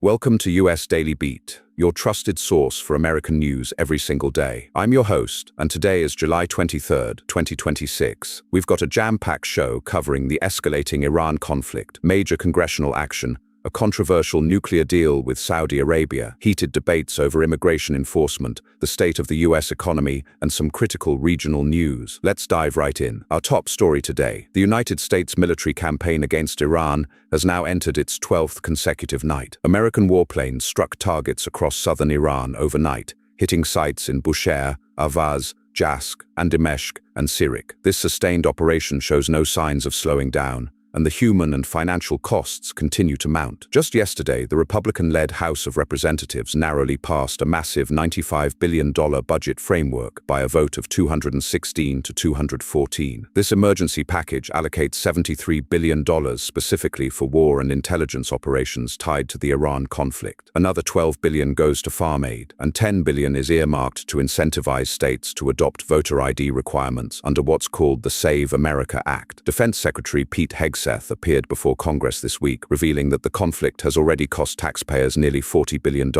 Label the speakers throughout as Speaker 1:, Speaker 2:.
Speaker 1: Welcome to US Daily Beat, your trusted source for American news every single day. I'm your host, and today is July 23rd, 2026. We've got a jam-packed show covering the escalating Iran conflict, major congressional action, a controversial nuclear deal with Saudi Arabia, heated debates over immigration enforcement, the state of the US economy, and some critical regional news. Let's dive right in. Our top story today: the United States military campaign against Iran has now entered its 12th consecutive night. American warplanes struck targets across southern Iran overnight, hitting sites in Bushehr, Ahvaz, Jask, and Dimeshq and Sirik. This sustained operation shows no signs of slowing down, and the human and financial costs continue to mount. Just yesterday, the Republican-led House of Representatives narrowly passed a massive $95 billion budget framework by a vote of 216 to 214. This emergency package allocates $73 billion specifically for war and intelligence operations tied to the Iran conflict. Another $12 billion goes to farm aid, and $10 billion is earmarked to incentivize states to adopt voter ID requirements under what's called the Save America Act. Defense Secretary Pete Hegseth appeared before Congress this week, revealing that the conflict has already cost taxpayers nearly $40 billion.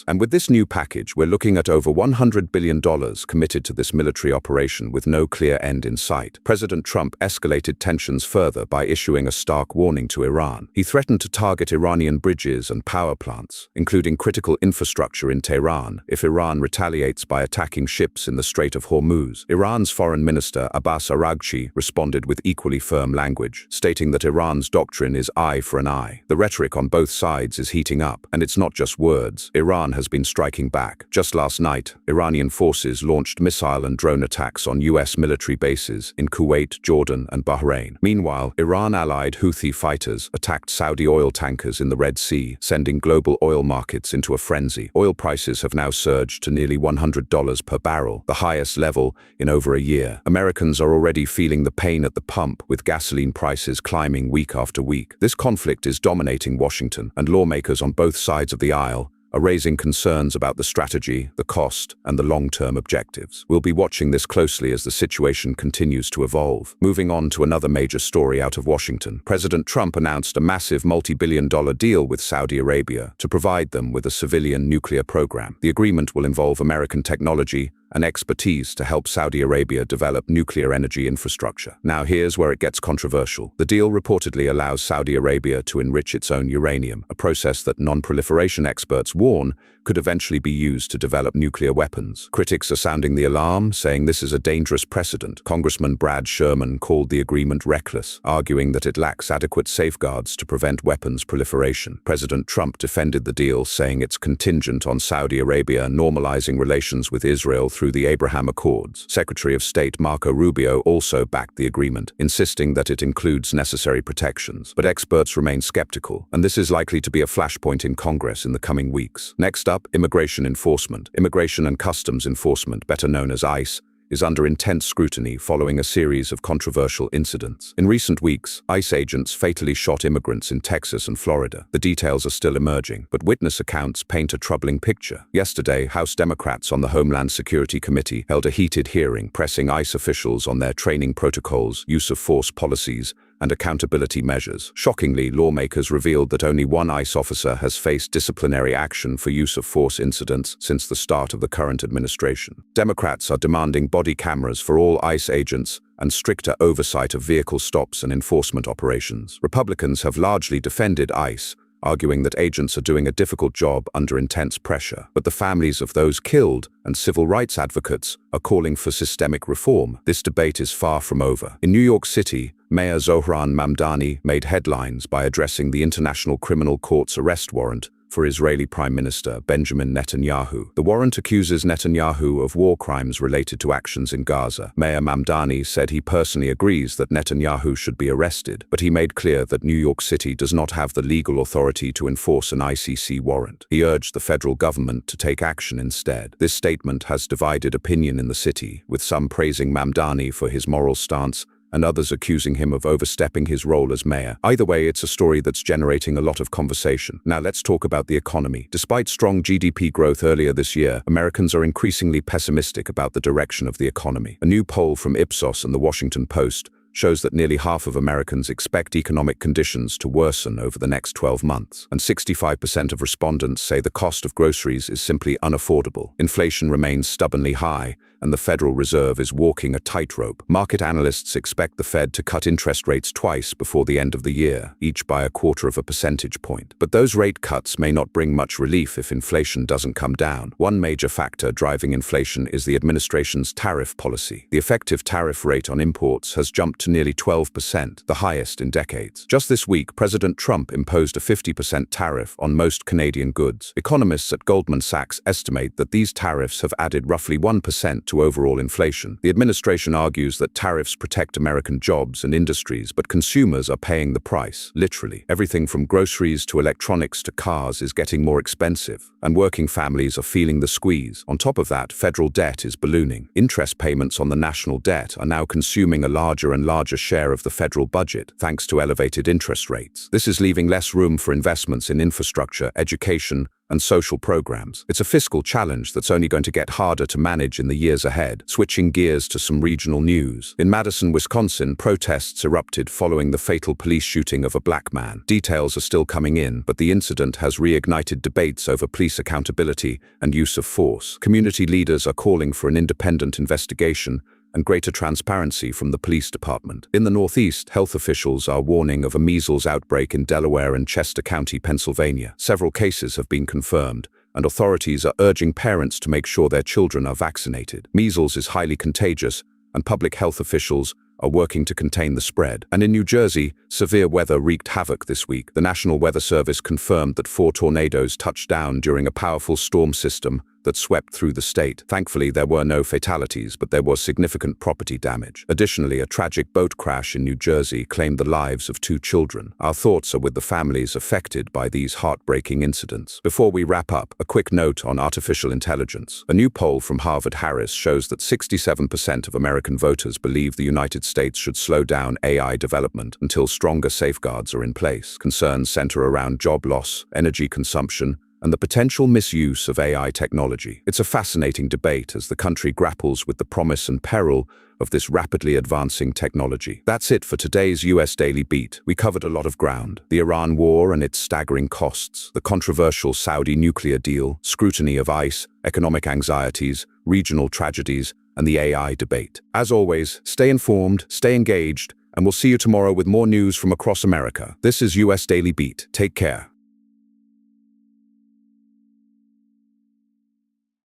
Speaker 1: And with this new package, we're looking at over $100 billion committed to this military operation with no clear end in sight. President Trump escalated tensions further by issuing a stark warning to Iran. He threatened to target Iranian bridges and power plants, including critical infrastructure in Tehran, if Iran retaliates by attacking ships in the Strait of Hormuz. Iran's Foreign Minister Abbas Araghchi responded with equally firm language, stating that Iran's doctrine is eye for an eye. The rhetoric on both sides is heating up, and it's not just words. Iran has been striking back. Just last night, Iranian forces launched missile and drone attacks on US military bases in Kuwait, Jordan, and Bahrain. Meanwhile, Iran-allied Houthi fighters attacked Saudi oil tankers in the Red Sea, sending global oil markets into a frenzy. Oil prices have now surged to nearly $100 per barrel, the highest level in over a year. Americans are already feeling the pain at the pump, with gasoline prices climbing week after week. This conflict is dominating Washington, and lawmakers on both sides of the aisle are raising concerns about the strategy, the cost, and the long-term objectives. We'll be watching this closely as the situation continues to evolve. Moving on to another major story out of Washington, President Trump announced a massive multi-billion-dollar deal with Saudi Arabia to provide them with a civilian nuclear program. The agreement will involve American technology and expertise to help Saudi Arabia develop nuclear energy infrastructure. Now here's where it gets controversial. The deal reportedly allows Saudi Arabia to enrich its own uranium, a process that non-proliferation experts warn could eventually be used to develop nuclear weapons. Critics are sounding the alarm, saying this is a dangerous precedent. Congressman Brad Sherman called the agreement reckless, arguing that it lacks adequate safeguards to prevent weapons proliferation. President Trump defended the deal, saying it's contingent on Saudi Arabia normalizing relations with Israel through the Abraham Accords. Secretary of State Marco Rubio also backed the agreement, insisting that it includes necessary protections. But experts remain skeptical, and this is likely to be a flashpoint in Congress in the coming weeks. Next up, immigration enforcement. Immigration and Customs Enforcement, better known as ICE, is under intense scrutiny following a series of controversial incidents. In recent weeks, ICE agents fatally shot immigrants in Texas and Florida. The details are still emerging, but witness accounts paint a troubling picture. Yesterday, House Democrats on the Homeland Security Committee held a heated hearing, pressing ICE officials on their training protocols, use of force policies, and accountability measures. Shockingly, lawmakers revealed that only one ICE officer has faced disciplinary action for use of force incidents since the start of the current administration. Democrats are demanding body cameras for all ICE agents and stricter oversight of vehicle stops and enforcement operations. Republicans have largely defended ICE, arguing that agents are doing a difficult job under intense pressure. But the families of those killed and civil rights advocates are calling for systemic reform. This debate is far from over. In New York City, Mayor Zohran Mamdani made headlines by addressing the International Criminal Court's arrest warrant for Israeli Prime Minister Benjamin Netanyahu. The warrant accuses Netanyahu of war crimes related to actions in Gaza. Mayor Mamdani said he personally agrees that Netanyahu should be arrested, but he made clear that New York City does not have the legal authority to enforce an ICC warrant. He urged the federal government to take action instead. This statement has divided opinion in the city, with some praising Mamdani for his moral stance and others accusing him of overstepping his role as mayor. Either way, it's a story that's generating a lot of conversation. Now let's talk about the economy. Despite strong GDP growth earlier this year, Americans are increasingly pessimistic about the direction of the economy. A new poll from Ipsos and the Washington Post shows that nearly half of Americans expect economic conditions to worsen over the next 12 months, and 65% of respondents say the cost of groceries is simply unaffordable. Inflation remains stubbornly high, and the Federal Reserve is walking a tightrope. Market analysts expect the Fed to cut interest rates twice before the end of the year, each by 1/4 of a percentage point. But those rate cuts may not bring much relief if inflation doesn't come down. One major factor driving inflation is the administration's tariff policy. The effective tariff rate on imports has jumped to nearly 12%, the highest in decades. Just this week, President Trump imposed a 50% tariff on most Canadian goods. Economists at Goldman Sachs estimate that these tariffs have added roughly 1% to overall inflation. The administration argues that tariffs protect American jobs and industries, but consumers are paying the price, literally. Everything from groceries to electronics to cars is getting more expensive, and working families are feeling the squeeze. On top of that, federal debt is ballooning. Interest payments on the national debt are now consuming a larger and larger share of the federal budget, thanks to elevated interest rates. This is leaving less room for investments in infrastructure, education, and social programs. It's a fiscal challenge that's only going to get harder to manage in the years ahead. Switching gears to some regional news. In Madison, Wisconsin, protests erupted following the fatal police shooting of a black man. Details are still coming in, but the incident has reignited debates over police accountability and use of force. Community leaders are calling for an independent investigation and greater transparency from the police department. In the Northeast, health officials are warning of a measles outbreak in Delaware and Chester County, Pennsylvania. Several cases have been confirmed, and authorities are urging parents to make sure their children are vaccinated. Measles is highly contagious, and public health officials are working to contain the spread. And in New Jersey, severe weather wreaked havoc this week. The National Weather Service confirmed that 4 tornadoes touched down during a powerful storm system that swept through the state. Thankfully, there were no fatalities, but there was significant property damage. Additionally, a tragic boat crash in New Jersey claimed the lives of 2 children. Our thoughts are with the families affected by these heartbreaking incidents. Before we wrap up, a quick note on artificial intelligence. A new poll from Harvard-Harris shows that 67% of American voters believe the United States should slow down AI development until stronger safeguards are in place. Concerns center around job loss, energy consumption, and the potential misuse of AI technology. It's a fascinating debate as the country grapples with the promise and peril of this rapidly advancing technology. That's it for today's US Daily Beat. We covered a lot of ground: the Iran war and its staggering costs, the controversial Saudi nuclear deal, scrutiny of ICE, economic anxieties, regional tragedies, and the AI debate. As always, stay informed, stay engaged, and we'll see you tomorrow with more news from across America. This is US Daily Beat. Take care.